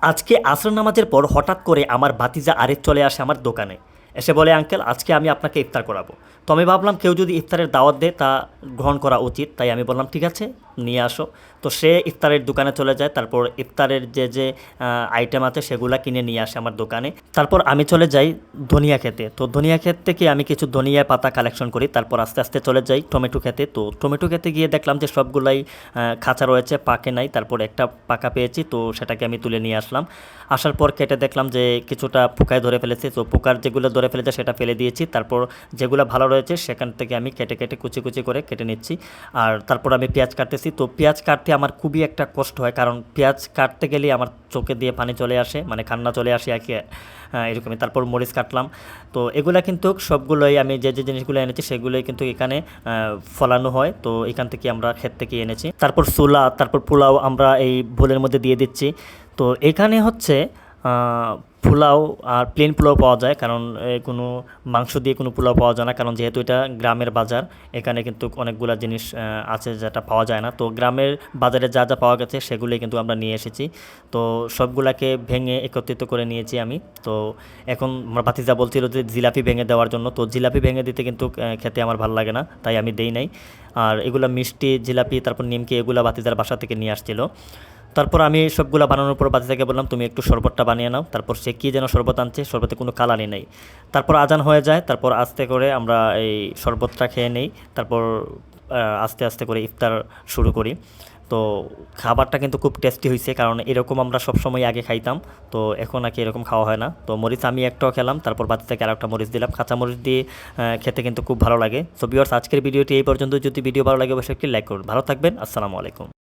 আজকে আসর নামাজের পর হঠাৎ করে আমার ভাতিজা আরিফ চলে আসে আমার দোকানে। এসে বলে, আঙ্কেল আজকে আমি আপনাকে ইফতার করাবো। তো আমি ভাবলাম কেউ যদি ইফতারের দাওয়াত দেয় তা গ্রহণ করা উচিত, তাই আমি বললাম ঠিক আছে, নিয়ে আসো। তো সে ইফতারের দোকানে চলে যায়, তারপর ইফতারের যে আইটেম আছে সেগুলা কিনে নিয়ে আসে আমার দোকানে। তারপর আমি চলে যাই ধনিয়া খেতে। তো ধনিয়া ক্ষেত থেকে আমি কিছু ধনিয়া পাতা কালেকশন করি, তারপর আস্তে আস্তে চলে যাই টমেটো খেতে। তো টমেটো খেতে গিয়ে দেখলাম যে সবগুলাই খাঁচা রয়েছে, পাকে নাই। তারপর একটা পাকা পেয়েছি, তো সেটাকে আমি তুলে নিয়ে আসলাম। আসার পর কেটে দেখলাম যে কিছুটা পোকায় ধরে ফেলেছে, তো পোকার যেগুলো ধরে ফেলেছে সেটা ফেলে দিয়েছি। তারপর যেগুলো ভালো রয়েছে সেখান থেকে আমি কেটে কেটে কুচি কুচি করে কেটে নিচ্ছি। আর তারপর আমি পেঁয়াজ কাটতেছি। তো পেঁয়াজ কাটতে আমার খুবই একটা কষ্ট হয়, কারণ পেঁয়াজ কাটতে গেলেই আমার চোখে দিয়ে পানি চলে আসে, মানে কান্না চলে আসে একে এরকমই। তারপর মরিচ কাটলাম। তো এগুলা কিন্তু সবগুলোই আমি যে জিনিসগুলো এনেছি সেগুলোই কিন্তু এখানে ফলানো হয়, তো এখান থেকে আমরা ক্ষেত থেকে এনেছি। তারপর ছোলা, তারপর পোলাও আমরা এই বোলের মধ্যে দিয়ে দিচ্ছি। তো এখানে হচ্ছে পোলাও আর প্লেন পোলাও পাওয়া যায়, কারণ কোনো মাংস দিয়ে কোনো পোলাও পাওয়া যায় না, কারণ যেহেতু এটা গ্রামের বাজার। এখানে কিন্তু অনেকগুলো জিনিস আছে যেটা পাওয়া যায় না, তো গ্রামের বাজারে যা যা পাওয়া গেছে সেগুলোই কিন্তু আমরা নিয়ে এসেছি। তো সবগুলাকে ভেঙে একত্রিত করে নিয়েছি আমি। তো এখন আমার ভাতিজা বলছিল যে জিলাপি ভেঙে দেওয়ার জন্য, তো জিলাপি ভেঙে দিতে কিন্তু খেতে আমার ভালো লাগে না, তাই আমি দেই নাই। আর এগুলো মিষ্টি জিলাপি, তারপর নিমকি, এগুলো ভাতিজার বাসা থেকে নিয়ে আসছিল। তারপর আমি সবগুলা বানানোর পর বাতিজাকে বললাম তুমি একটু শরবতটা বানিয়ে নাও। তারপর সে কী যেন শরবত আনছে, শরবতে কোনো কালারই নেই। তারপর আজান হয়ে যায়, তারপর আস্তে করে আমরা এই শরবতটা খেয়ে নেই। তারপর আস্তে আস্তে করে ইফতার শুরু করি। তো খাবারটা কিন্তু খুব টেস্টি হয়েছে, কারণ এরকম আমরা সবসময় আগে খাইতাম, তো এখন নাকি এরকম খাওয়া হয় না। তো মরিচ আমি একটাও খেলাম, তারপর বাতি থেকে আর একটা মরিচ দিলাম। কাঁচা মরিচ দিয়ে খেতে কিন্তু খুব ভালো লাগে। তো ভিউয়ার্স, আজকের ভিডিওটি এই পর্যন্ত। যদি ভিডিও ভালো লাগে অবশ্যই একটি লাইক করুন। ভালো থাকবেন, আসসালামু আলাইকুম।